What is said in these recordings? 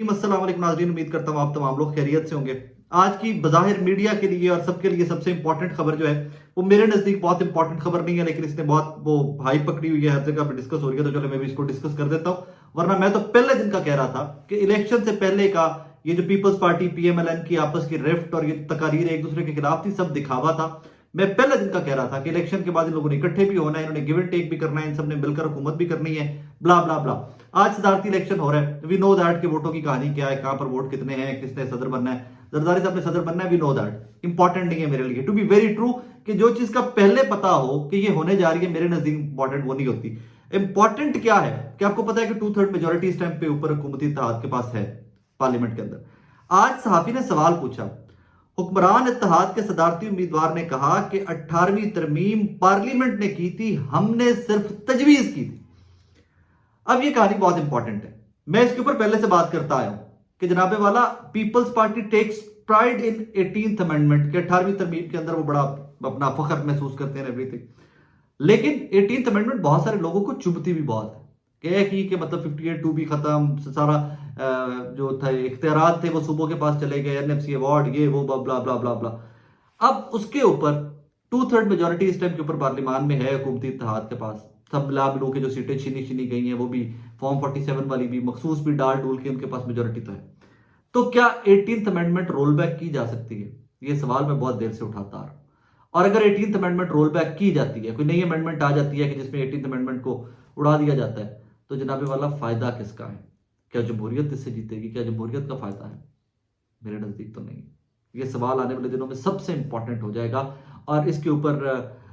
अस्सलाम वालेकुम नाज़रीन, उम्मीद करता हूँ आप तमाम लोग खैरियत से होंगे। आज की बज़ाहिर मीडिया के लिए और सबके लिए सबसे इंपॉर्टेंट खबर जो है वो मेरे नज़दीक बहुत इंपॉर्टेंट खबर नहीं है, लेकिन इसने बहुत वो हाइप पकड़ी हुई है, हर जगह पे डिस्कस हो रही है, तो चलो मैं भी इसको डिस्कस कर देता हूँ। वरना मैं तो पहले दिन का कह रहा था कि इलेक्शन से पहले का ये जो पीपल्स पार्टी पीएमएलएन की आपस की रिफ्ट और ये तकारीर एक दूसरे के खिलाफ थी, सब दिखावा था। मैं पहले दिन का कह रहा था कि इलेक्शन के बाद इन लोगों ने इकट्ठे भी होना है, इन्होंने गिव एंड टेक भी करना है, इन सब ने मिलकर हुकूमत भी करनी है, ब्ला ब्ला ब्ला। आज सदारती इलेक्शन हो रहा है, वी नो दैट कि वोटों की कहानी क्या है, कहां पर वोट कितने हैं, किसने सदर बनना है। जरदारी साहब ने सदर बनना है, वी नो दैट। इंपॉर्टेंट नहीं है मेरे लिए, टू बी वेरी ट्रू, कि जो चीज का पहले पता हो कि ये होने जा रही है, मेरे नजदीक इंपॉर्टेंट वो नहीं होती। इंपॉर्टेंट क्या है कि आपको पता है कि 2/3 मेजोरिटी इस टाइम पे ऊपर हुकूमती इत्तेहाद के पास है पार्लियामेंट के अंदर। आज सहाफी ने सवाल पूछा, हुक्मरान इत्तेहाद के सदारती उम्मीदवार ने कहा कि 18वीं तरमीम पार्लियामेंट ने की थी, हमने सिर्फ तजवीज की थी। अब ये कहानी बहुत इंपॉर्टेंट है, मैं इसके ऊपर पहले से बात करता आया हूं कि जनाबे वाला Peoples Party takes pride in 18th amendment के 18वीं तरमीम के अंदर वो बड़ा अपना फख्र महसूस करते हैं एवरीथिंग। लेकिन 18th अमेंडमेंट बहुत सारे लोगों को चुभती भी बहुत है कि मतलब 58(2) भी खत्म, सारा जो था इख्तियारात थे वो सूबों के पास चले गए, एनएफसी अवार्ड ये वो ब्ला ब्ला ब्ला ब्ला। अब उसके ऊपर 2/3 मेजोरिटी इस टाइम के ऊपर पार्लियामान में है हुकूमती इत्तेहाद के पास, सब मिला मिलू के जो सीटें छीनी गई हैं वो भी फॉर्म 47 वाली भी मखसूस भी डाल डूल के उनके पास मेजोरिटी तो है। तो क्या 18th अमेंडमेंट रोल बैक की जा सकती है? ये सवाल मैं बहुत देर से उठाता आ रहा हूं। और अगर 18th अमेंडमेंट रोल बैक की जाती है, कोई नई अमेंडमेंट आ जाती है कि जिसमें 18th अमेंडमेंट को उड़ा दिया जाता है, तो जनाबे वाला फायदा किसका है? क्या जमहूरियत इससे जीतेगी? क्या जमहूरियत का फायदा है? मेरे नजदीक तो नहीं। ये सवाल आने वाले दिनों में सबसे इंपॉर्टेंट हो जाएगा और इसके ऊपर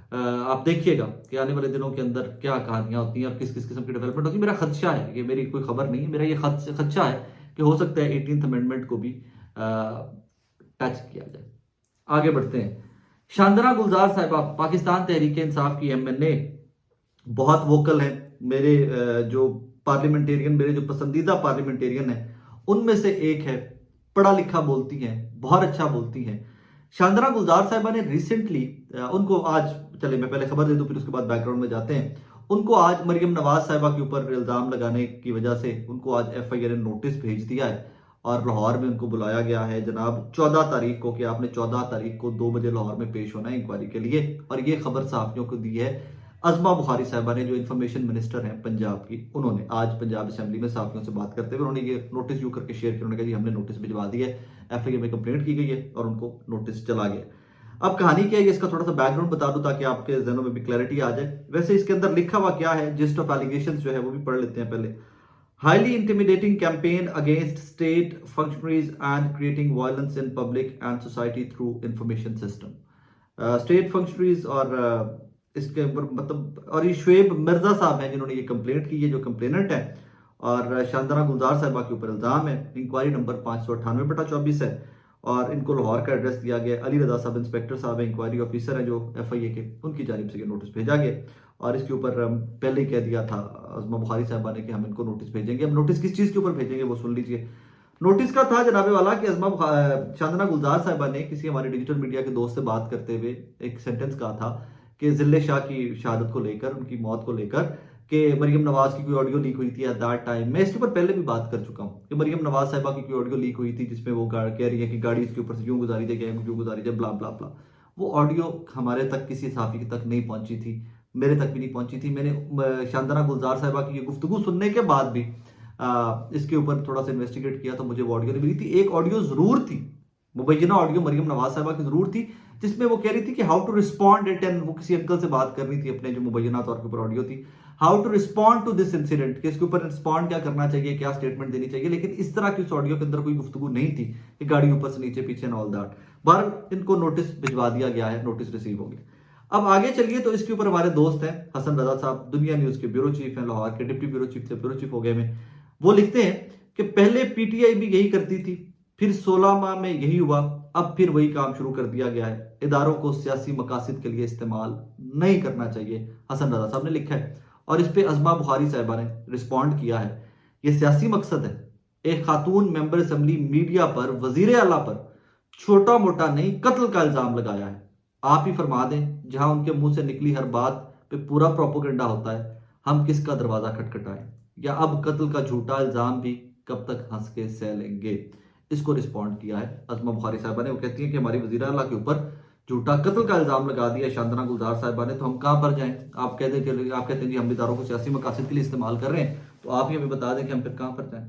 आप देखिएगा कि आने वाले दिनों के अंदर क्या कहानियां होती हैं और किस किस किस्म की डेवलपमेंट होती है। मेरा खदशा है, ये मेरी कोई खबर नहीं है, मेरा ये खदशा है कि हो सकता है 18th अमेंडमेंट को भी टच किया जाए। आगे बढ़ते हैं। शांदना गुलजार साहिबा पाकिस्तान तहरीक इंसाफ की एमएनए बहुत वोकल है। मेरे जो पार्लियामेंटेरियन, मेरे जो पसंदीदा पार्लियामेंटेरियन है उनमें से एक है, पढ़ा लिखा बोलती हैं, बहुत अच्छा बोलती हैं। शांदना गुलजार साहिबा ने रिसेंटली उनको आज, चले मैं पहले खबर दे दूं फिर उसके बाद बैकग्राउंड में जाते हैं। उनको आज मरियम नवाज साहिबा के ऊपर इल्जाम लगाने की वजह से उनको आज एफआईआर ने नोटिस भेज दिया है और लाहौर में उनको बुलाया गया है जनाब 14 तारीख को, कि आपने 14 तारीख को 2 बजे लाहौर में पेश होना है इंक्वायरी के लिए। और ये खबर सहाफियों को दी है अजमा बुखारी साहिबा ने, जो इन्फॉर्मेशन मिनिस्टर हैं पंजाब की। उन्होंने आज पंजाब असेंबली में सहाफियों से बात करते हुए उन्होंने ये नोटिस यूं करके शेयर किया। उन्होंने कहा जी हमने नोटिस भिजवा दिया है, एफआईआर में कंप्लेंट की गई है और उनको नोटिस चला गया। अब कहानी क्या है, इसका थोड़ा सा बैकग्राउंड बता दूं ताकि आपके जहनों में भी क्लैरिटी आ जाए। वैसे इसके अंदर लिखा हुआ क्या है, जिस्ट ऑफ एलिगेशंस जो है वो भी पढ़ लेते हैं पहले। Highly intimidating campaign against state functionaries and creating violence in public and society through information system. State functionaries और इसके ऊपर मतलब, और ये शुएब मिर्जा साहब हैं जिन्होंने ये कंप्लेंट की है, जो कंप्लेनेंट है। और शांदना गुलजार साहिबा के ऊपर इल्जाम है। इंक्वायरी नंबर 598/24 है और इनको लाहौर का एड्रेस दिया गया। अली रजा साहब इंस्पेक्टर साहब है, इंक्वायरी ऑफिसर है जो एफआईए के, उनकी जानिब से ये नोटिस भेजा गया। और इसके ऊपर पहले ही कह दिया था अजमा बुखारी साहबा ने कि हम इनको नोटिस भेजेंगे। अब नोटिस किस चीज के ऊपर भेजेंगे वो सुन लीजिए। नोटिस का था जनाबे वाला कि शांदना गुलजार साहिबा ने किसी हमारे डिजिटल मीडिया के दोस्त से बात करते हुए एक सेंटेंस कहा था कि जिले शाह की शहादत को लेकर, उनकी मौत को लेकर, कि मरियम नवाज की कोई ऑडियो लीक हुई थी एट दैट टाइम। मैं इसके ऊपर पहले भी बात कर चुका हूँ कि मरियम नवाज साहिबा की कोई ऑडियो लीक हुई थी जिसमें वो कह रही है कि गाड़ी इसके ऊपर से क्यों गुजारी जाए, क्यों गुजारी जाए, ब्ला ब्ला ब्ला। वो ऑडियो हमारे तक, किसी सहाफी तक नहीं पहुंची थी, मेरे तक भी नहीं पहुंची थी। मैंने शांदना गुलजार साहिबा की ये गुफ्तगू सुनने के बाद भी इसके ऊपर थोड़ा सा इन्वेस्टिगेट किया तो मुझे वो ऑडियो नहीं मिली थी। एक ऑडियो जरूर थी, मुबैना ऑडियो मरियम नवाज साहिबा की जरूर थी, जिसमें वो कह रही थी कि how to respond it, and वो किसी अंकल से बात करनी थी अपने, जो मुबैना तौर के ऊपर ऑडियो थी, how to respond to this incident, कि इसके ऊपर रिस्पॉन्ड क्या करना चाहिए, क्या स्टेटमेंट देनी चाहिए। लेकिन इस तरह की उस ऑडियो के अंदर कोई गुफ्तगू नहीं थी कि गाड़ी ऊपर से नीचे पीछे ऑल दैट। बहरहाल इनको नोटिस भिजवा दिया गया है, नोटिस रिसीव हो गया। अब आगे चलिए, तो इसके ऊपर हमारे दोस्त हैं हसन रजा साहब, दुनिया न्यूज के ब्यूरो चीफ हैं, लाहौर के डिप्टी ब्यूरो चीफ थे, ब्यूरो चीफ हो गए में। वो लिखते हैं कि पहले पीटीआई भी यही करती थी, फिर 16 माह में यही हुआ, अब फिर वही काम शुरू कर दिया गया है। इदारों को सियासी मकासद के लिए इस्तेमाल नहीं करना चाहिए, हसन रजा साहब ने लिखा है। और इस पे अजमा बुखारी साहिबा ने रिस्पॉन्ड किया है, यह सियासी मकसद है। एक खातून मेंबर असेंबली मीडिया पर, वजीर आला पर छोटा मोटा नहीं कत्ल का इल्जाम लगाया है। आप ही फरमा दें, जहां उनके मुंह से निकली हर बात पे पूरा प्रोपोगंडा होता है, हम किसका दरवाजा खटखटाएं? या अब कत्ल का झूठा इल्जाम भी कब तक हंस के सह लेंगे। इसको रिस्पॉन्ड किया है अजमा बुखारी साहबा ने। वो कहती है कि हमारी वज़ीर आला के ऊपर झूठा कत्ल का इल्जाम लगा दिया शांतना गुलजार साहबा ने, तो हम कहाँ पर जाएं। आप कहते हैं जी हम इदारों को सियासी मकासद के लिए इस्तेमाल कर रहे हैं, तो आप ये हमें बता दें कि हम फिर कहाँ पर जाएं।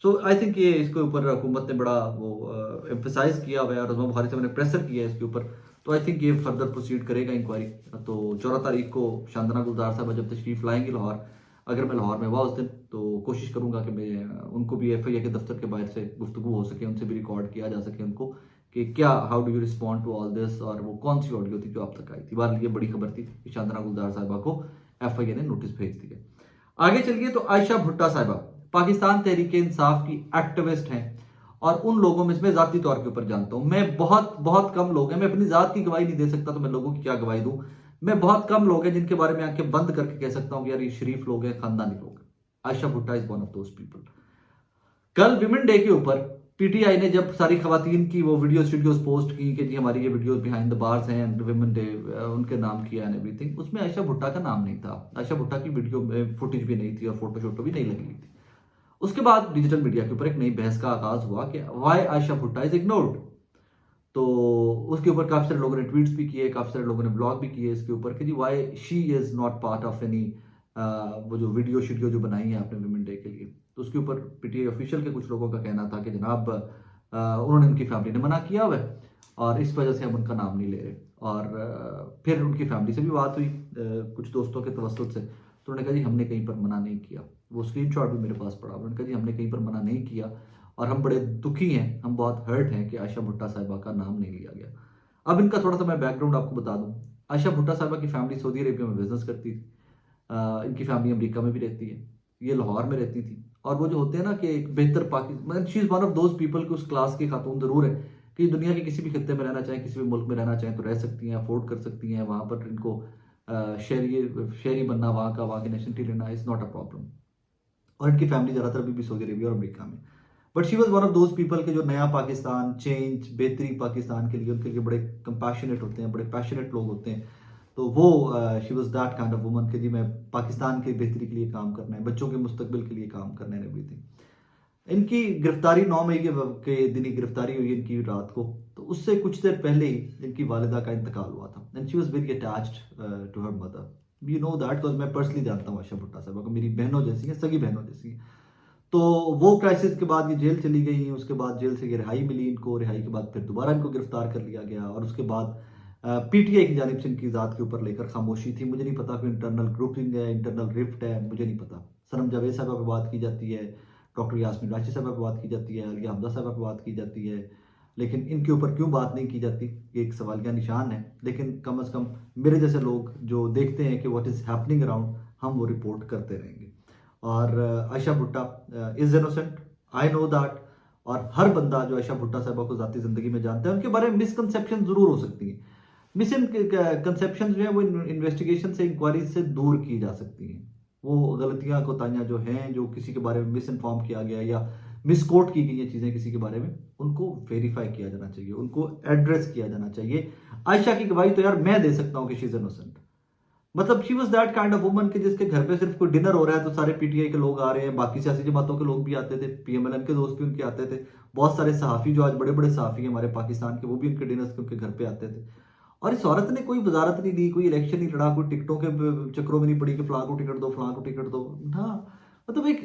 सो आई थिंक ये इसके ऊपर हुकूमत ने बड़ा वो एम्फेसाइज किया हुआ है और अजमा बुखारी साहब ने प्रेशर किया है इसके ऊपर। तो आई थिंक ये फर्दर प्रोसीड करेगा इंक्वायरी। तो 14 तारीख को शांतना गुलजार साहब जब तशरीफ लाएंगे लाहौर, अगर मैं लाहौर में हुआ उस दिन, तो कोशिश करूंगा कि मैं उनको भी FIA के दफ्तर के बाहर से गुफ्तगू हो सके, उनसे भी रिकॉर्ड किया जा सके उनको कि क्या how do you respond to all this, और वो कौन सी ऑडियो थी जो आप तक आई थी। बहरहाल ये बड़ी खबर थी कि शांतना गुलजार साहिबा को FIA ने नोटिस भेज दिया। आगे चलिए तो आयशा भुट्टा साहिबा पाकिस्तान तहरीक इंसाफ की एक्टिविस्ट हैं, और उन लोगों में मैं जाती तौर के ऊपर जानता हूं, मैं बहुत कम लोग हैं, मैं अपनी जात की गवाही नहीं दे सकता तो मैं लोगों की क्या गवाही दूं। मैं बहुत कम लोग हैं जिनके बारे में आंखें बंद करके कह सकता हूं कि यार ये शरीफ लोग हैं, खानदानी लोग हैं। आयशा भुट्टा is one of those people. कल विमेन डे के ऊपर PTI ने जब सारी खवातीन की वो वीडियोस पोस्ट की कि जी हमारी ये वीडियो बिहाइंड द बार्स हैं एंड विमेन डे उनके नाम किया एंड एवरीथिंग, उसमें आयशा भुट्टा का नाम नहीं था। आयशा भुट्टा की वीडियो में फुटेज भी नहीं थी और फोटो शोटो भी नहीं लगी हुई थी। उसके बाद डिजिटल मीडिया के ऊपर एक नई बहस का आगाज हुआ कि वाई आयशा भुट्टा इज इग्नोर्ड। तो उसके ऊपर काफी सारे लोगों ने ट्वीट्स भी किए, काफी सारे लोगों ने ब्लॉग भी किए इसके ऊपर कि जी why she is not part of any वो जो वीडियो शीडियो जो बनाई है आपने विमेन डे के लिए। तो उसके ऊपर PTI ऑफिशियल के कुछ लोगों का कहना था कि जनाब उन्होंने, उनकी फैमिली ने मना किया हुआ है और इस वजह से हम उनका नाम नहीं ले रहे। और फिर उनकी फैमिली से भी बात हुई कुछ दोस्तों के तवस्सुत से, तो उन्होंने कहा जी हमने कहीं पर मना नहीं किया। वो स्क्रीनशॉट भी मेरे पास पड़ा, उन्होंने कहा जी हमने कहीं पर मना नहीं किया और हम बड़े दुखी हैं, हम बहुत हर्ट हैं कि आयशा भुट्टा साहिबा का नाम नहीं लिया गया। अब इनका थोड़ा सा मैं बैकग्राउंड आपको बता दूं। आयशा भुट्टा साहिबा की फैमिली सऊदी अरेबिया में बिजनेस करती थी, इनकी फैमिली अमेरिका में भी रहती है, ये लाहौर में रहती थी। और वो जो होते हैं ना कि एक बेहतर Pakistan, she is one of those people कि उस क्लास की खातून जरूर है कि दुनिया के किसी भी खत्ते में रहना चाहें, किसी भी मुल्क में रहना चाहें तो रह सकती हैं, अफोर्ड कर सकती हैं। वहाँ पर इनको शहरी बनना, वहाँ की नेशनलिटी लेना इज नॉट अ प्रॉब्लम। और इनकी फैमिली ज़्यादातर अभी भी सऊदी अरेबिया और अमेरिका में। But she was one of those people के जो नया पाकिस्तान, चेंज, बेहतरी पाकिस्तान के लिए, उनके लिए बड़े कंपैशनेट होते हैं, बड़े पैशनेट लोग होते हैं। तो वो she was that kind of woman कि जी मैं पाकिस्तान की बेहतरी के लिए काम करना है, बच्चों के मुस्तकबिल के लिए काम करना है, एवरीथिंग। इनकी गिरफ्तारी 9 मई के दिन ही गिरफ्तारी हुई इनकी रात को। तो उससे कुछ देर पहले ही इनकी वालिदा का इंतकाल हुआ था and she was very attached to her mother. You know that because मैं पर्सनली जानता हूँ आयशा भुट्टा साहब को, मेरी बहनों जैसी हैं, सगी बहनों जैसी हैं। तो वो क्राइसिस के बाद ये जेल चली गई, उसके बाद जेल से ये रिहाई मिली इनको, रिहाई के बाद फिर दोबारा इनको गिरफ्तार कर लिया गया और उसके बाद PTI की जानिब से इनकी ज़ात के ऊपर लेकर खामोशी थी। मुझे नहीं पता कोई इंटरनल ग्रुपिंग है, इंटरनल रिफ्ट है, मुझे नहीं पता। सनम जावेद साहबा पे बात की जाती है, डॉक्टर यास्मीन राशि साहबा पे बात की जाती है, अलिया हमजा साहबा पे बात की जाती है, लेकिन इनके ऊपर क्यों बात नहीं की जाती, ये एक सवालिया निशान है। लेकिन कम अज़ कम मेरे जैसे लोग जो देखते हैं कि व्हाट इज़ हैपनिंग अराउंड, हम वो रिपोर्ट करते रहेंगे। और आयशा भुट्टा is innocent, I know that. और हर बंदा जो आयशा भुट्टा साहबा को ज़ाती ज़िंदगी में जानता है, उनके बारे में मिसकंसेप्शन ज़रूर हो सकती हैं। मिसकंसेप्शन जो है वो इन्वेस्टिगेशन से, इंक्वायरी से दूर की जा सकती हैं। वो गलतियां कोताहियां जो हैं, जो किसी के बारे में मिस इन्फॉर्म किया गया या मिसकोट की गई हैं चीज़ें किसी के बारे में, उनको वेरीफाई किया जाना चाहिए, उनको एड्रेस किया जाना चाहिए। आयशा की गवाही तो यार मैं दे सकता हूँ कि शी इज इनोसेंट। मतलब she was that kind of woman कि जिसके घर पे सिर्फ कोई डिनर हो रहा है तो सारे PTI के लोग आ रहे हैं, बाकी सियासी जमातों के लोग भी आते थे, PMLN के दोस्त भी उनके आते थे, बहुत सारे सहाफ़ी जो आज बड़े बड़े सहाफ़ी हैं हमारे पाकिस्तान के, वो भी उनके डिनर्स के उनके घर पे आते थे। और इस औरत ने कोई वजारत नहीं दी, कोई इलेक्शन नहीं लड़ा, कोई टिकटों के चक्रों में नहीं पड़ी कि फलां को टिकट दो, फलां को टिकट दो। हाँ, मतलब एक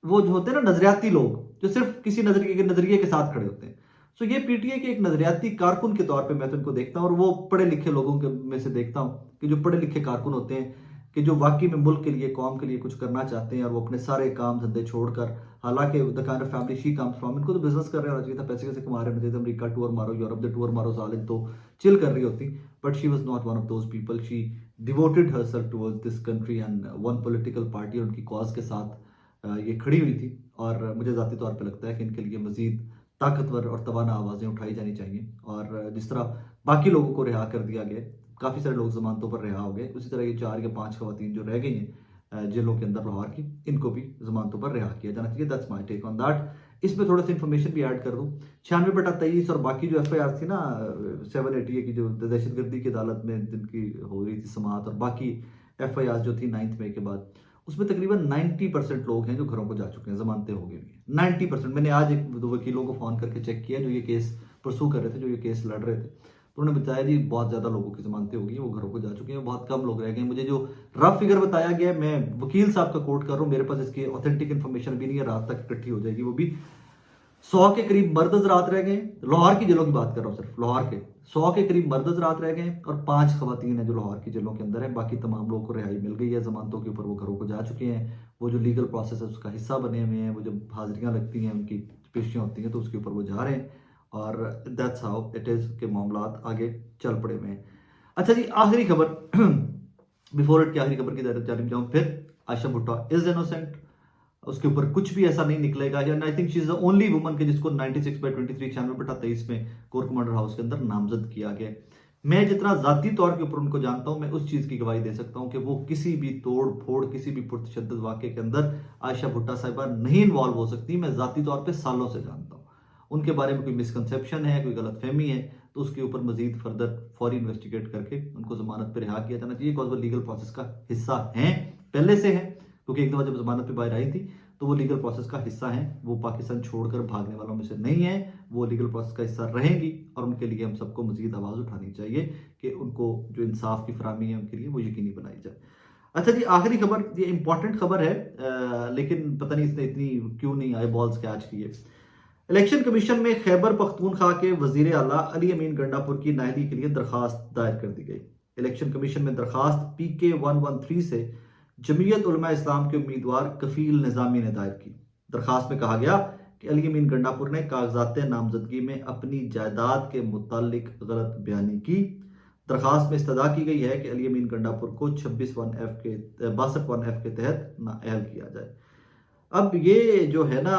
वो जो होते हैं ना नजरियाती लोग, जो सिर्फ किसी नजरिए के साथ खड़े होते हैं। सो ये PTI के एक नजरियाती कारकुन के तौर पे मैं तो इनको देखता हूँ, और वो पढ़े लिखे लोगों के में से देखता हूँ कि जो पढ़े लिखे कारकुन होते हैं, कि जो वाकई में मुल्क के लिए, कौम के लिए कुछ करना चाहते हैं, और वो अपने सारे काम धंधे छोड़कर, हालांकि the kind of family she comes from, इनको तो बिजनेस कर रहे होना चाहिए था, पैसे कैसे कमा रहे होना चाहिए, अमेरिका टूर मारो, यूरोप द टूर मारो, सालिन तो चिल कर रही होती। But she was not one of those people, she devoted herself towards this country and one political party, और उनकी कॉज के साथ ये खड़ी हुई थी। और मुझे ज़ाती तौर पर लगता है कि इनके लिए मजीद ताकतवर और तवाना आवाज़ें उठाई जानी चाहिए। और जिस तरह बाकी लोगों को रिहा कर दिया गया, काफ़ी सारे लोग जमानतों पर रिहा हो गए, उसी तरह ये 4 या 5 खवातीन जो रह गई हैं जेलों के अंदर लाहौर की, इनको भी जमानतों पर रिहा किया जाना चाहिए। That's my take on that. इसमें थोड़ा सा इन्फॉर्मेशन भी ऐड कर दूँ, 96/23 और बाकी जो FIR थी ना 780 की, जो दहशतगर्दी की अदालत में जिनकी हो रही थी समाअत, और बाकी FIR जो थी 9 मई के बाद, उसमें तकरीबन 90% लोग हैं जो घरों को जा चुके हैं, जमानतें हो गई हैं 90%। मैंने आज एक दो वकीलों को फ़ोन करके चेक किया जो ये केस परसू कर रहे थे, जो ये केस लड़ रहे थे, तो उन्होंने बताया जी बहुत ज़्यादा लोगों की जमानतें हो गई हैं, वो घरों को जा चुके हैं, बहुत कम लोग रह गए। मुझे जो रफ फिगर बताया गया है, मैं वकील साहब का कोट कर रहा हूँ, मेरे पास इसकी ऑथेंटिक इन्फॉर्मेशन भी नहीं है, रात तक इकट्ठी हो जाएगी, वो भी 100 के करीब मर्द हज़रात रह गए। लाहौर की जेलों की बात कर रहा हूँ, सिर्फ लाहौर के 100 के करीब मर्द हज़रात रह गए और 5 खवातीन हैं जो लाहौर की जेलों के अंदर है। बाकी तमाम लोगों को रिहाई मिल गई है, जमानतों के ऊपर वो घरों को जा चुके हैं, वो जो लीगल प्रोसेस है उसका हिस्सा बने हुए हैं, वो जब हाजिरियाँ लगती हैं, उनकी पेशियाँ होती हैं, तो उसके ऊपर वो जा रहे हैं और दैट्स हाउ इट इज़ के मामलात आगे चल पड़े हुए हैं। अच्छा जी, आखिरी खबर बिफोर इट की आखिरी खबर की जानब जाऊँ फिर, आयशा भुट्टो इज इनोसेंट, उसके ऊपर कुछ भी ऐसा नहीं निकलेगा। I think she is the only woman के जिसको 96/23 चैनल बटा 23 में कोर कमांडर हाउस के अंदर नामजद किया गया। मैं जितना जाती तौर के ऊपर उनको जानता हूं, मैं उस चीज की गवाही दे सकता हूं कि वो किसी भी तोड़ फोड़, किसी भी पुरतशद्दुद वाक़े के अंदर आयशा भुट्टो साहिबा नहीं इन्वॉल्व हो सकती। मैं जाती तौर पर सालों से जानता हूँ। उनके बारे में कोई मिसकंसेप्शन है, कोई गलतफहमी है, तो उसके ऊपर मजीद फर्दर फौरी इन्वेस्टिगेट करके उनको जमानत पर रिहा किया जाना चाहिए, बिकॉज वो लीगल प्रोसेस का हिस्सा हैं, पहले से है, क्योंकि एक दफ़ा जब जमानत पे बाहर आई थी तो वो लीगल प्रोसेस का हिस्सा हैं। वो पाकिस्तान छोड़कर भागने वालों में से नहीं है, वो लीगल प्रोसेस का हिस्सा रहेंगी और उनके लिए हम सबको मजीद आवाज़ उठानी चाहिए कि उनको जो इंसाफ की फराहमी है उनके लिए वो यकीनी बनाई जाए। अच्छा जी, आखिरी खबर, ये इंपॉर्टेंट खबर है, लेकिन पता नहीं इसने इतनी क्यों नहीं आई बॉल्स कैच किए। इलेक्शन कमीशन में खैबर पख्तूनख्वा के वजीर आला अली अमीन गंडापुर की नायली के लिए दरखास्त दायर कर दी गई। इलेक्शन कमीशन में दरखास्त PK 113 से जमीयत उलमा इस्लाम के उम्मीदवार कफील निज़ामी ने दायर की। दरखास्त में कहा गया कि अली अमीन गंडापुर ने कागजात नामजदगी में अपनी जायदाद के मुतालिक गलत बयानी की। दरखास्त में इस्तदा की गई है कि अली अमीन गंडापुर को 62(1)F के तहत नाअहल किया जाए। अब ये जो है ना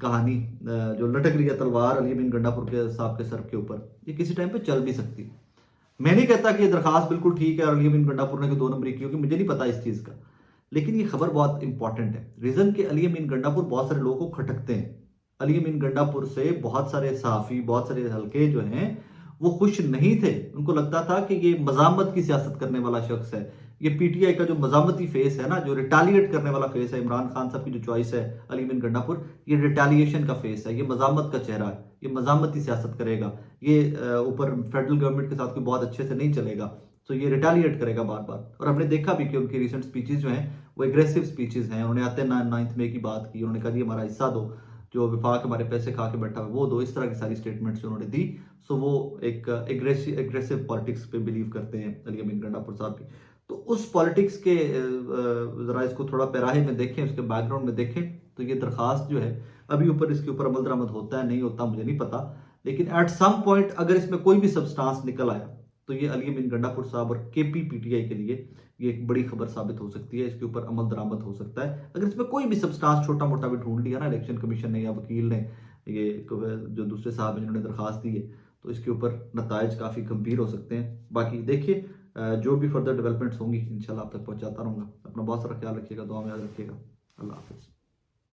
कहानी, जो लटक रही है तलवार अली अमीन गंडापुर के साहब के सर के ऊपर, ये किसी टाइम पे चल भी सकती है। मैं नहीं कहता कि ये दरखास्त बिल्कुल ठीक है और अली अमीन गंडापुर ने 2 नंबरी की, क्योंकि मुझे नहीं पता इस चीज़ का, लेकिन ये खबर बहुत इंपॉर्टेंट है। रीज़न कि अली अमीन गंडापुर बहुत सारे लोगों को खटकते हैं। अली अमीन गंडापुर से बहुत सारे सहाफ़ी, बहुत सारे हल्के जो हैं वो खुश नहीं थे। उनको लगता था कि ये मज़ामत की सियासत करने वाला शख्स है, ये PTI का जो मज़ामती फेस है ना, जो रिटालिएट करने वाला फेस है, इमरान खान साहब की जो चॉइस है अली अमीन गंडापुर, ये रिटालिएशन का फेस है, ये मज़ामत का चेहरा है, ये मज़ामती सियासत करेगा, ये ऊपर फेडरल गवर्नमेंट के साथ कोई बहुत अच्छे से नहीं चलेगा, तो ये रिटालिएट करेगा बार बार। और हमने देखा भी कि उनकी रिसेंट स्पीचेस जो हैं वो एग्रेसिव स्पीचेस हैं। उन्होंने आते 9 मई की बात की, उन्होंने कहा जी हमारा हिस्सा दो, जो विफाक हमारे पैसे खा के बैठा है वो दो, इस तरह की सारी स्टेटमेंट्स उन्होंने दी। सो वो एक एग्रेसिव पॉलिटिक्स पे बिलीव करते हैं अली अमीन गंडापुर साहब की। तो उस पॉलिटिक्स के ज़रा इसको थोड़ा पैराहे में देखें, उसके बैकग्राउंड में देखें, तो ये दरखास्त जो है अभी ऊपर इसके ऊपर अमल दरामद होता है नहीं होता मुझे नहीं पता, लेकिन एट सम पॉइंट अगर इसमें कोई भी सब्सटेंस निकल आया तो ये अली अमीन गंडापुर साहब और KP PTI के लिए ये एक बड़ी खबर साबित हो सकती है। इसके ऊपर अमल दरामद हो सकता है अगर इसमें कोई भी सब्सटेंस छोटा मोटा भी ढूंढ लिया ना इलेक्शन कमीशन ने या वकील ने, ये जो दूसरे साहब हैं जिन्होंने दरखास्त दी है, तो इसके ऊपर नताइज काफ़ी गंभीर हो सकते हैं। बाकी देखिए जो भी फर्दर डेवलपमेंट्स होंगी इंशाल्लाह आप तक पहुंचाता रहूँगा। अपना बहुत सारा ख्याल रखिएगा, दुआ में याद रखिएगा। अल्लाह हाफिज़।